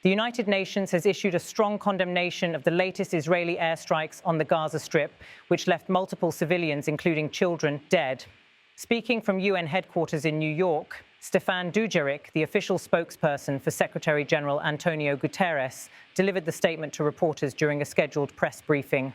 The United Nations has issued a strong condemnation of the latest Israeli airstrikes on the Gaza Strip, which left multiple civilians, including children, dead. Speaking from UN headquarters in New York, Stéphane Dujarric, the official spokesperson for Secretary-General António Guterres, delivered the statement to reporters during a scheduled press briefing.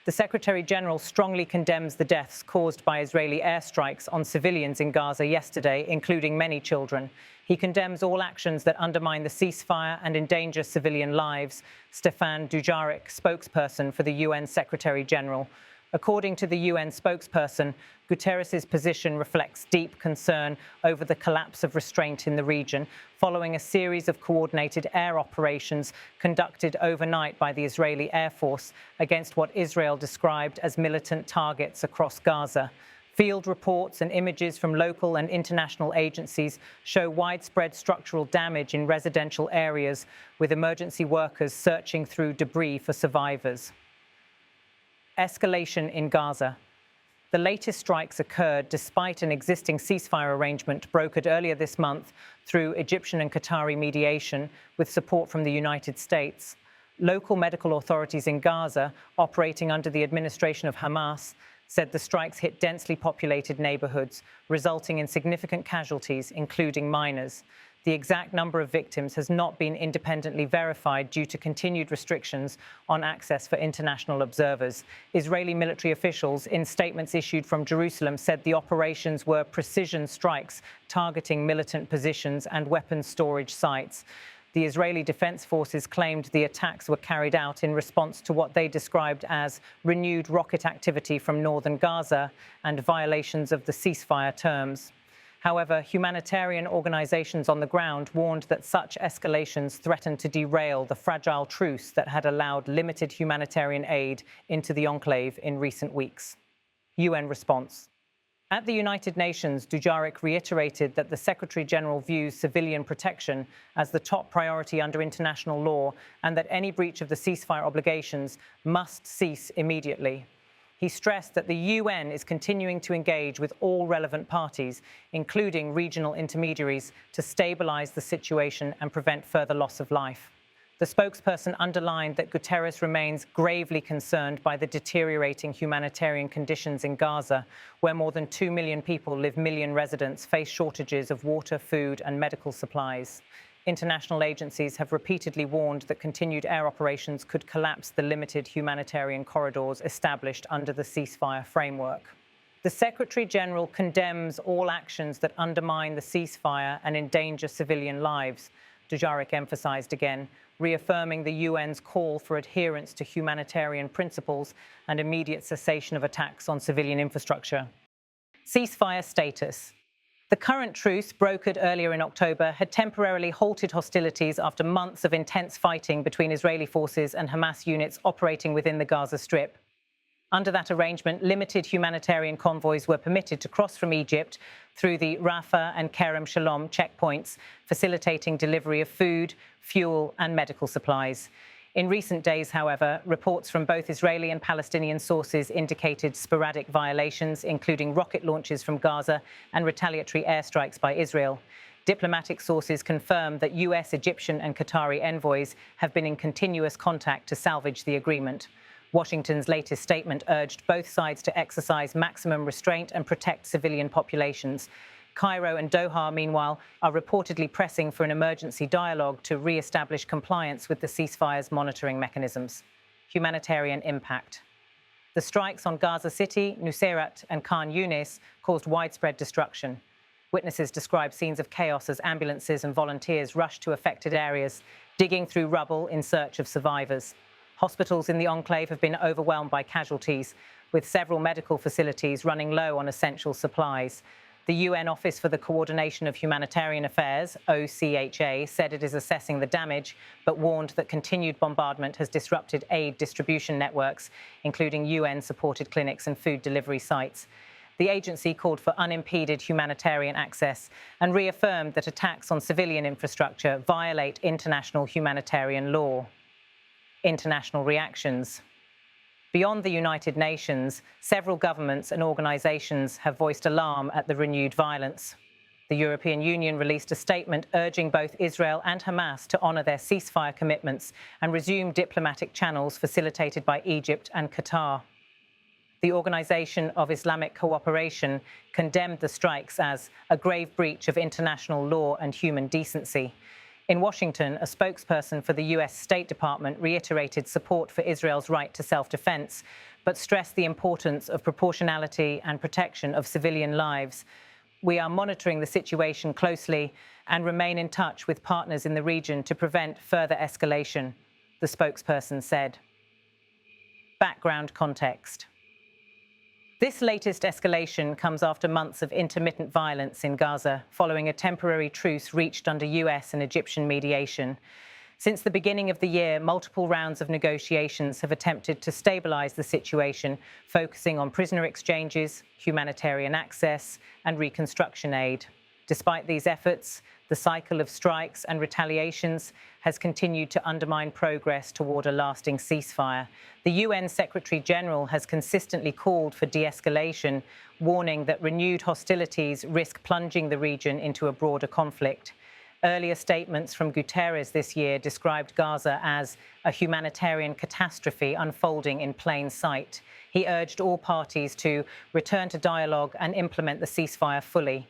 The Secretary-General strongly condemns the deaths caused by Israeli airstrikes on civilians in Gaza yesterday, including many children. He condemns all actions that undermine the ceasefire and endanger civilian lives, Stéphane Dujarric, spokesperson for the UN Secretary-General. According to the UN spokesperson, Guterres' position reflects deep concern over the collapse of restraint in the region, following a series of coordinated air operations conducted overnight by the Israeli Air Force against what Israel described as militant targets across Gaza. Field reports and images from local and international agencies show widespread structural damage in residential areas, with emergency workers searching through debris for survivors. Escalation in Gaza. The latest strikes occurred despite an existing ceasefire arrangement brokered earlier this month through Egyptian and Qatari mediation with support from the United States. Local medical authorities in Gaza, operating under the administration of Hamas, said the strikes hit densely populated neighborhoods, resulting in significant casualties, including minors. The exact number of victims has not been independently verified due to continued restrictions on access for international observers. Israeli military officials, in statements issued from Jerusalem, said the operations were precision strikes targeting militant positions and weapons storage sites. The Israeli Defense Forces claimed the attacks were carried out in response to what they described as renewed rocket activity from northern Gaza and violations of the ceasefire terms. However, humanitarian organizations on the ground warned that such escalations threatened to derail the fragile truce that had allowed limited humanitarian aid into the enclave in recent weeks. UN response. At the United Nations, Dujarric reiterated that the Secretary-General views civilian protection as the top priority under international law and that any breach of the ceasefire obligations must cease immediately. He stressed that the UN is continuing to engage with all relevant parties, including regional intermediaries, to stabilize the situation and prevent further loss of life. The spokesperson underlined that Guterres remains gravely concerned by the deteriorating humanitarian conditions in Gaza, where more than 2 million people live. Million residents face shortages of water, food, and medical supplies. International agencies have repeatedly warned that continued air operations could collapse the limited humanitarian corridors established under the ceasefire framework. The Secretary-General condemns all actions that undermine the ceasefire and endanger civilian lives, Dujarric emphasized again, reaffirming the UN's call for adherence to humanitarian principles and immediate cessation of attacks on civilian infrastructure. Ceasefire status. The current truce, brokered earlier in October, had temporarily halted hostilities after months of intense fighting between Israeli forces and Hamas units operating within the Gaza Strip. Under that arrangement, limited humanitarian convoys were permitted to cross from Egypt through the Rafah and Kerem Shalom checkpoints, facilitating delivery of food, fuel, and medical supplies. In recent days, however, reports from both Israeli and Palestinian sources indicated sporadic violations, including rocket launches from Gaza and retaliatory airstrikes by Israel. Diplomatic sources confirmed that US, Egyptian, and Qatari envoys have been in continuous contact to salvage the agreement. Washington's latest statement urged both sides to exercise maximum restraint and protect civilian populations. Cairo and Doha, meanwhile, are reportedly pressing for an emergency dialogue to re-establish compliance with the ceasefire's monitoring mechanisms. Humanitarian impact. The strikes on Gaza City, Nuseirat, and Khan Yunis caused widespread destruction. Witnesses describe scenes of chaos as ambulances and volunteers rushed to affected areas, digging through rubble in search of survivors. Hospitals in the enclave have been overwhelmed by casualties, with several medical facilities running low on essential supplies. The UN Office for the Coordination of Humanitarian Affairs, OCHA, said it is assessing the damage, but warned that continued bombardment has disrupted aid distribution networks, including UN-supported clinics and food delivery sites. The agency called for unimpeded humanitarian access and reaffirmed that attacks on civilian infrastructure violate international humanitarian law. International reactions. Beyond the United Nations, several governments and organizations have voiced alarm at the renewed violence. The European Union released a statement urging both Israel and Hamas to honour their ceasefire commitments and resume diplomatic channels facilitated by Egypt and Qatar. The Organisation of Islamic Cooperation condemned the strikes as a grave breach of international law and human decency. In Washington, a spokesperson for the US State Department reiterated support for Israel's right to self-defense, but stressed the importance of proportionality and protection of civilian lives. We are monitoring the situation closely and remain in touch with partners in the region to prevent further escalation, the spokesperson said. Background context. This latest escalation comes after months of intermittent violence in Gaza, following a temporary truce reached under US and Egyptian mediation. Since the beginning of the year, multiple rounds of negotiations have attempted to stabilize the situation, focusing on prisoner exchanges, humanitarian access, and reconstruction aid. Despite these efforts, the cycle of strikes and retaliations has continued to undermine progress toward a lasting ceasefire. The UN Secretary-General has consistently called for de-escalation, warning that renewed hostilities risk plunging the region into a broader conflict. Earlier statements from Guterres this year described Gaza as a humanitarian catastrophe unfolding in plain sight. He urged all parties to return to dialogue and implement the ceasefire fully.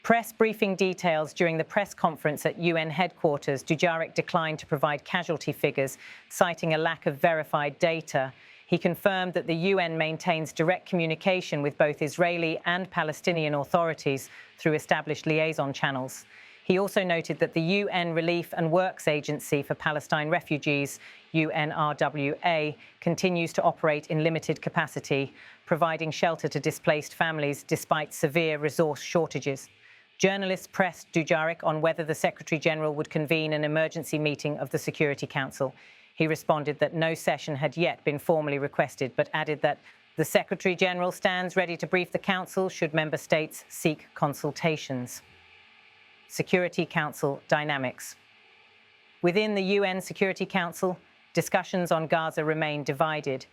Press briefing details during the press conference at UN headquarters, Dujarric declined to provide casualty figures, citing a lack of verified data. He confirmed that the UN maintains direct communication with both Israeli and Palestinian authorities through established liaison channels. He also noted that the UN Relief and Works Agency for Palestine Refugees, UNRWA, continues to operate in limited capacity, providing shelter to displaced families despite severe resource shortages. Journalists pressed Dujarric on whether the Secretary-General would convene an emergency meeting of the Security Council. He responded that no session had yet been formally requested, but added that the Secretary-General stands ready to brief the Council should member states seek consultations. Security Council dynamics. Within the UN Security Council, discussions on Gaza remain divided.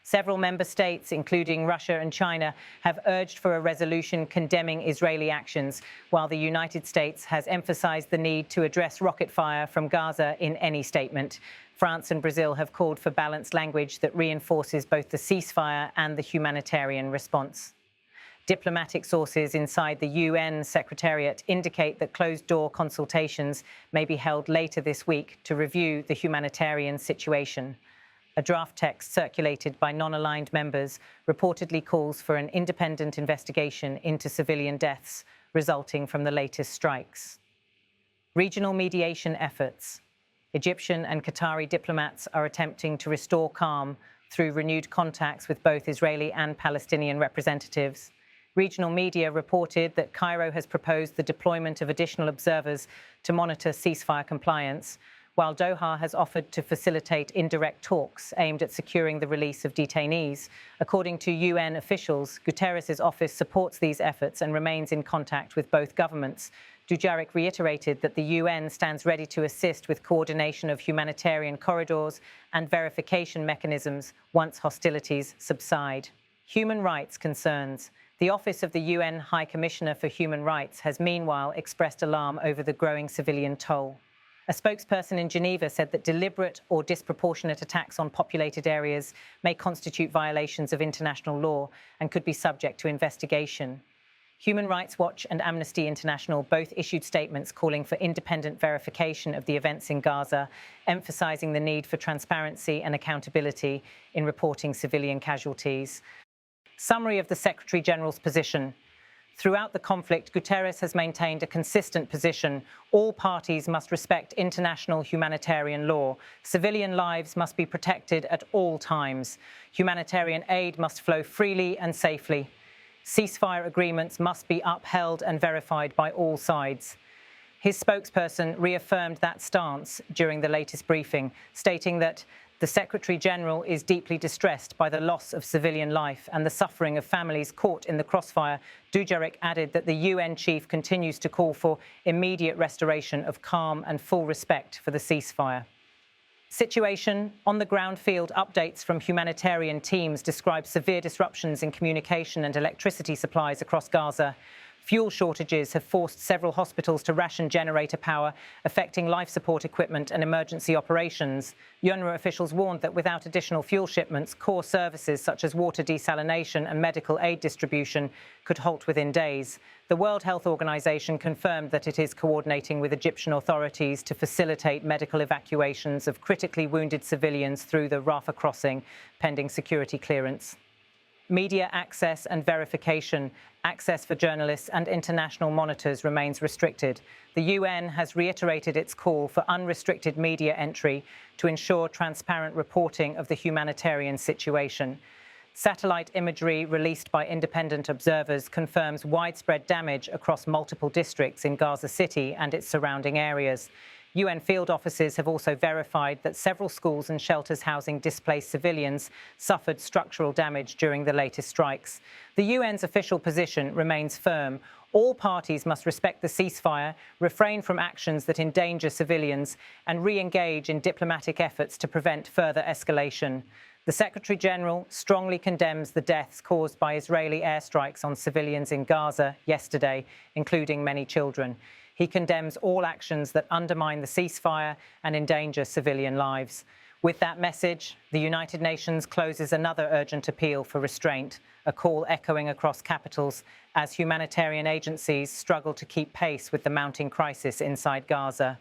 Several member states, including Russia and China, have urged for a resolution condemning Israeli actions, while the United States has emphasized the need to address rocket fire from Gaza in any statement. France and Brazil have called for balanced language that reinforces both the ceasefire and the humanitarian response. Diplomatic sources inside the UN Secretariat indicate that closed-door consultations may be held later this week to review the humanitarian situation. A draft text circulated by non-aligned members reportedly calls for an independent investigation into civilian deaths resulting from the latest strikes. Regional mediation efforts. Egyptian and Qatari diplomats are attempting to restore calm through renewed contacts with both Israeli and Palestinian representatives. Regional media reported that Cairo has proposed the deployment of additional observers to monitor ceasefire compliance, while Doha has offered to facilitate indirect talks aimed at securing the release of detainees. According to UN officials, Guterres' office supports these efforts and remains in contact with both governments. Dujarric reiterated that the UN stands ready to assist with coordination of humanitarian corridors and verification mechanisms once hostilities subside. Human rights concerns. The Office of the UN High Commissioner for Human Rights has meanwhile expressed alarm over the growing civilian toll. A spokesperson in Geneva said that deliberate or disproportionate attacks on populated areas may constitute violations of international law and could be subject to investigation. Human Rights Watch and Amnesty International both issued statements calling for independent verification of the events in Gaza, emphasizing the need for transparency and accountability in reporting civilian casualties. Summary of the Secretary-General's position. Throughout the conflict, Guterres has maintained a consistent position. All parties must respect international humanitarian law. Civilian lives must be protected at all times. Humanitarian aid must flow freely and safely. Ceasefire agreements must be upheld and verified by all sides. His spokesperson reaffirmed that stance during the latest briefing, stating that the Secretary-General is deeply distressed by the loss of civilian life and the suffering of families caught in the crossfire. Dujarric added that the UN chief continues to call for immediate restoration of calm and full respect for the ceasefire. Situation. On-the-ground field updates from humanitarian teams describe severe disruptions in communication and electricity supplies across Gaza. Fuel shortages have forced several hospitals to ration generator power, affecting life support equipment and emergency operations. UNRWA officials warned that without additional fuel shipments, core services such as water desalination and medical aid distribution could halt within days. The World Health Organization confirmed that it is coordinating with Egyptian authorities to facilitate medical evacuations of critically wounded civilians through the Rafah crossing, pending security clearance. Media access and verification. Access for journalists and international monitors remains restricted. The UN has reiterated its call for unrestricted media entry to ensure transparent reporting of the humanitarian situation. Satellite imagery released by independent observers confirms widespread damage across multiple districts in Gaza City and its surrounding areas. UN field offices have also verified that several schools and shelters housing displaced civilians suffered structural damage during the latest strikes. The UN's official position remains firm. All parties must respect the ceasefire, refrain from actions that endanger civilians, and re-engage in diplomatic efforts to prevent further escalation. The Secretary-General strongly condemns the deaths caused by Israeli airstrikes on civilians in Gaza yesterday, including many children. He condemns all actions that undermine the ceasefire and endanger civilian lives. With that message, the United Nations closes another urgent appeal for restraint, a call echoing across capitals as humanitarian agencies struggle to keep pace with the mounting crisis inside Gaza.